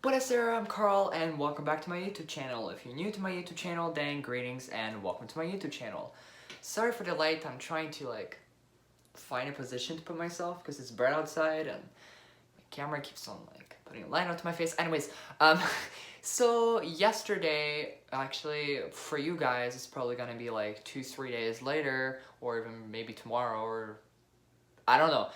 Buonasera, I'm Carl and welcome back to my YouTube channel. If you're new to my YouTube channel, then greetings and welcome to my YouTube channel. Sorry for the light, I'm trying to find a position to put myself because it's bright outside and my camera keeps on putting a light onto my face. Anyways, so yesterday, actually for you guys, it's probably gonna be like 2-3 days later or even maybe tomorrow or I don't know,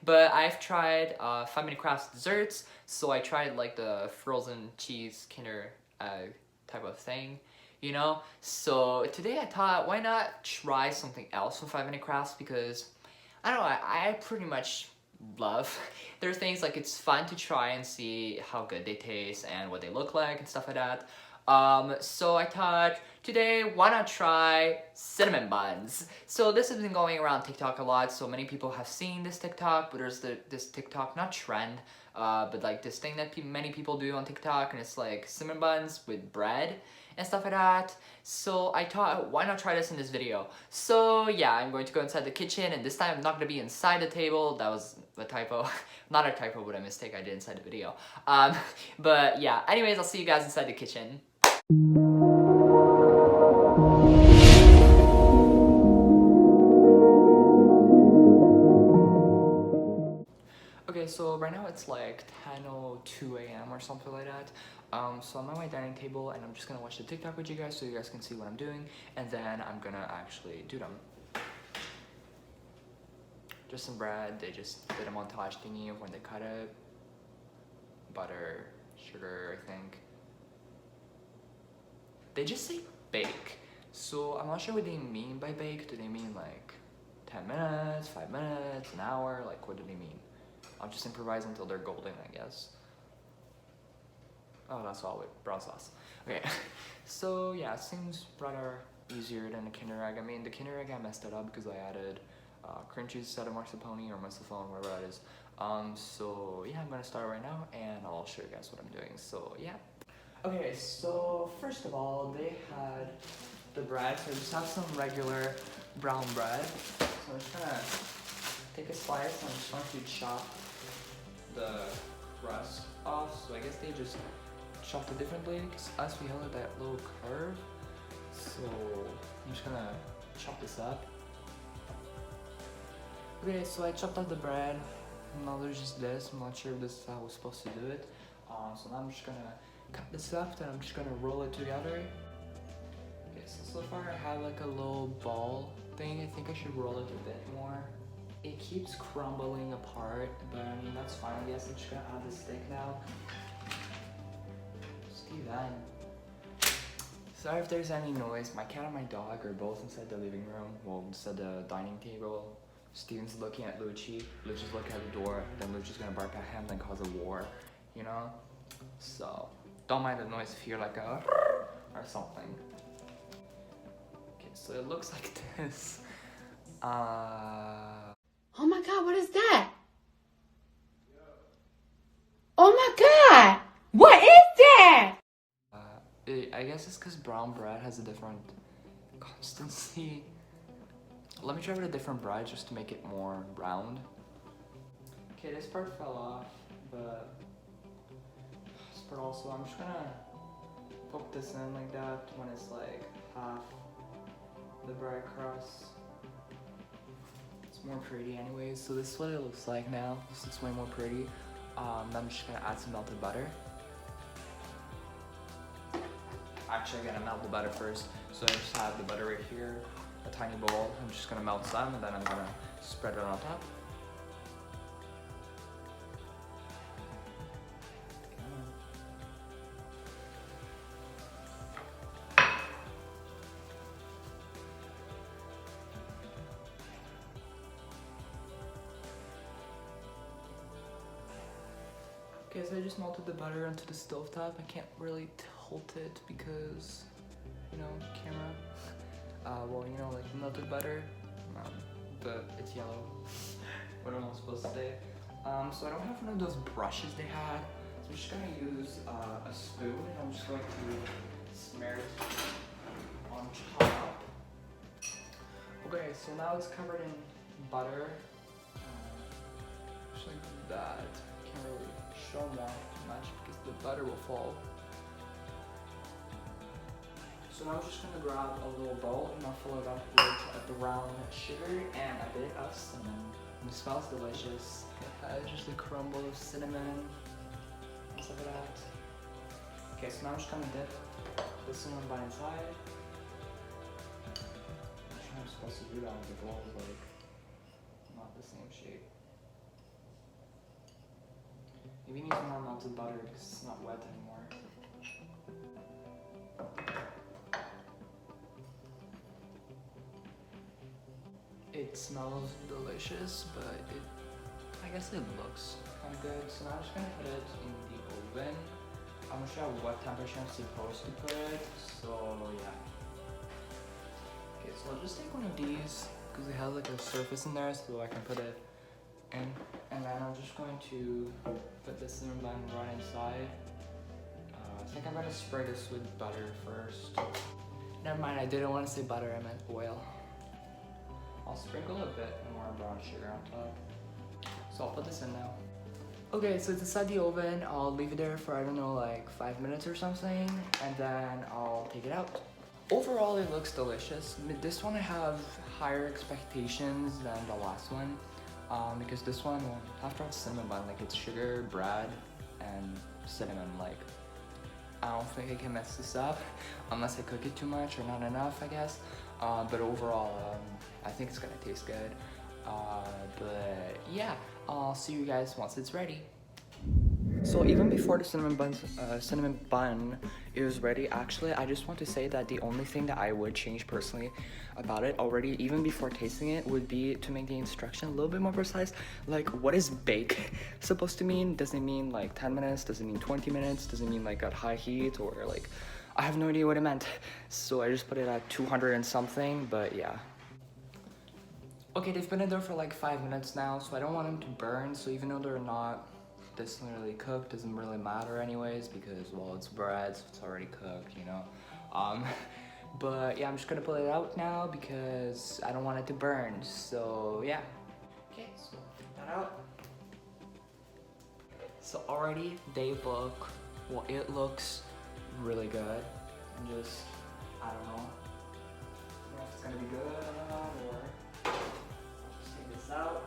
but I've tried 5-minute crafts desserts, so I tried the frozen cheese Kinder type of thing, you know? So today I thought, why not try something else from 5-minute crafts, because, I don't know, I pretty much love their things. It's fun to try and see how good they taste and what they look like and stuff like that. So I thought today, why not try cinnamon buns? So this has been going around TikTok a lot, so many people have seen this TikTok, but there's this TikTok, not trend, but this thing that many people do on TikTok, and it's cinnamon buns with bread and stuff like that. So I thought, why not try this in this video? So yeah, I'm going to go inside the kitchen, and this time I'm not going to be inside the table. That was a typo. Not a typo, but a mistake I did inside the video. But yeah, anyways, I'll see you guys inside the kitchen. Okay, so right now it's 10:02 a.m. or something like that. So I'm at my dining table and I'm just gonna watch the TikTok with you guys so you guys can see what I'm doing, and then I'm gonna actually do them. Just some bread, they just did a montage thingy of when they cut it. Butter, sugar, I think. They just say bake, so I'm not sure what they mean by bake. Do they mean 10 minutes, 5 minutes, an hour? What do they mean? I'll just improvise until they're golden, I guess. Oh, that's all with brown sauce. Okay, so yeah, it seems rather easier than the Kinder Egg. I mean, the Kinder Egg I messed it up because I added cream cheese instead of mascarpone or mascarpone, whatever that is. So yeah, I'm gonna start right now and I'll show you guys what I'm doing. So yeah. Okay, so first of all, they had the bread. So I just have some regular brown bread. So I'm just gonna take a slice and I'm just going to chop the crust off. So I guess they just chopped it differently because us, we held that little curve. So I'm just gonna chop this up. Okay, so I chopped up the bread. Now there's just this. I'm not sure if this is how I was supposed to do it. So now I'm just gonna cut this up, then I'm just gonna roll it together. Okay, so far I have a little ball thing. I think I should roll it a bit more. It keeps crumbling apart, but I mean, that's fine. I guess I'm just gonna add the stick now. See then. Sorry if there's any noise. My cat and my dog are both inside the living room. Well, inside the dining table. Steven's looking at Lucci. Lucci's looking at the door. Then Lucci's gonna bark at him, then cause a war, you know? So, don't mind the noise if you're a or something. Okay, so it looks like this. Oh my god, what is that? Oh my god! What is that? I guess it's because brown bread has a different consistency. Let me try with a different bread just to make it more round. Okay, this part fell off, but this part also, I'm just gonna poke this in like that when it's half the bread crust. It's more pretty anyways, so this is what it looks like now. This looks way more pretty. Then I'm just gonna add some melted butter. Actually, I'm gonna melt the butter first. So I just have the butter right here, a tiny bowl. I'm just gonna melt some and then I'm gonna spread it on top. Okay, so I just melted the butter onto the stovetop. I can't really tilt it because, camera. Well, melted butter, but it's yellow. What am I supposed to say? So I don't have one of those brushes they had. So I'm just gonna use a spoon and I'm just going to smear it on top. Okay, so now it's covered in butter. Just like that. Can't really show more. much because the butter will fall. So now I'm just gonna grab a little bowl and I'll fill it up with a brown sugar and a bit of cinnamon. And it smells delicious. It has just a crumble of cinnamon. Let's look at that. Okay, so now I'm just gonna dip the cinnamon bun inside. I'm sure I'm supposed to do that with the bowl, like not the same shape. Maybe it needs more melted butter because it's not wet anymore. It smells delicious, but I guess it looks kind of good. So now I'm just gonna put it in the oven. I'm not sure what temperature I'm supposed to put it, so yeah. Okay, so I'll just take one of these because it has like a surface in there so I can put it in. And then I'm just going to put the cinnamon bun right inside. I think I'm gonna spray this with butter first. Never mind, I didn't want to say butter, I meant oil. I'll sprinkle a bit more brown sugar on top. So I'll put this in now. Okay, so it's inside the oven. I'll leave it there for, I don't know, like 5 minutes or something, and then I'll take it out. Overall, it looks delicious. This one I have higher expectations than the last one, because this one, after all, cinnamon bun, like it's sugar, bread, and cinnamon. Like, I don't think I can mess this up unless I cook it too much or not enough, I guess. But overall, I think it's gonna taste good. But yeah, I'll see you guys once it's ready. So even before the cinnamon bun is ready, actually, I just want to say that the only thing that I would change personally about it already, even before tasting it, would be to make the instruction a little bit more precise. Like, what is bake supposed to mean? Does it mean like 10 minutes? Does it mean 20 minutes? Does it mean like at high heat? Or like, I have no idea what it meant. So I just put it at 200 and something, but yeah. Okay, they've been in there for like 5 minutes now, so I don't want them to burn. So even though they're not really cooked, doesn't really matter anyways, because, well, it's bread, so it's already cooked, you know. But yeah, I'm just gonna pull it out now because I don't want it to burn. So yeah. Okay, so take that out. So already they look, well, it looks really good. Just, I don't know if it's gonna be good or not, or out.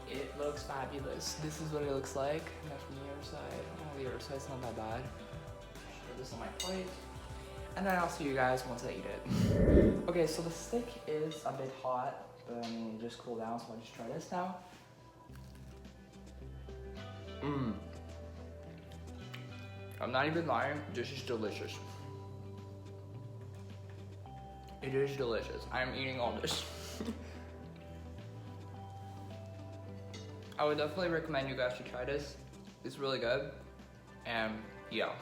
It looks fabulous. This is what it looks like. And from the other side, oh, the other side's not that bad. Put this on my plate, and then I'll see you guys once I eat it. Okay, so the stick is a bit hot, but I mean, it just cooled down, so I'll just try this now. I'm not even lying, this is delicious. It is delicious. I'm eating all this. I would definitely recommend you guys to try this. It's really good, and yeah.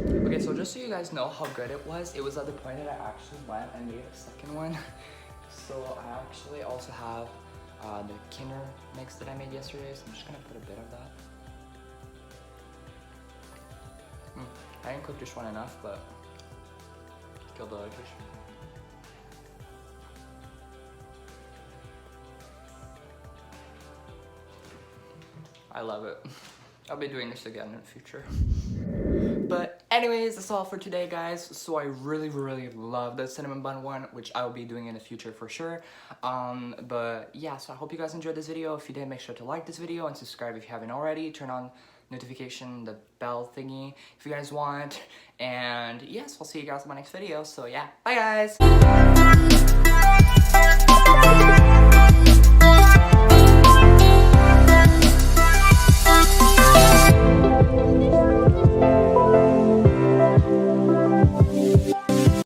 Okay, so just so you guys know how good it was at the point that I actually went and made a second one. So I actually also have the Kinder mix that I made yesterday, so I'm just gonna put a bit of that. I didn't cook this one enough, but still delicious. I love it. I'll be doing this again in the future. But anyways, that's all for today, guys. So I really love the cinnamon bun one, which I'll be doing in the future for sure. But yeah, so I hope you guys enjoyed this video. If you did, make sure to like this video and subscribe if you haven't already. Turn on notification, the bell thingy if you guys want. And yes, I'll see you guys in my next video. So yeah, bye guys!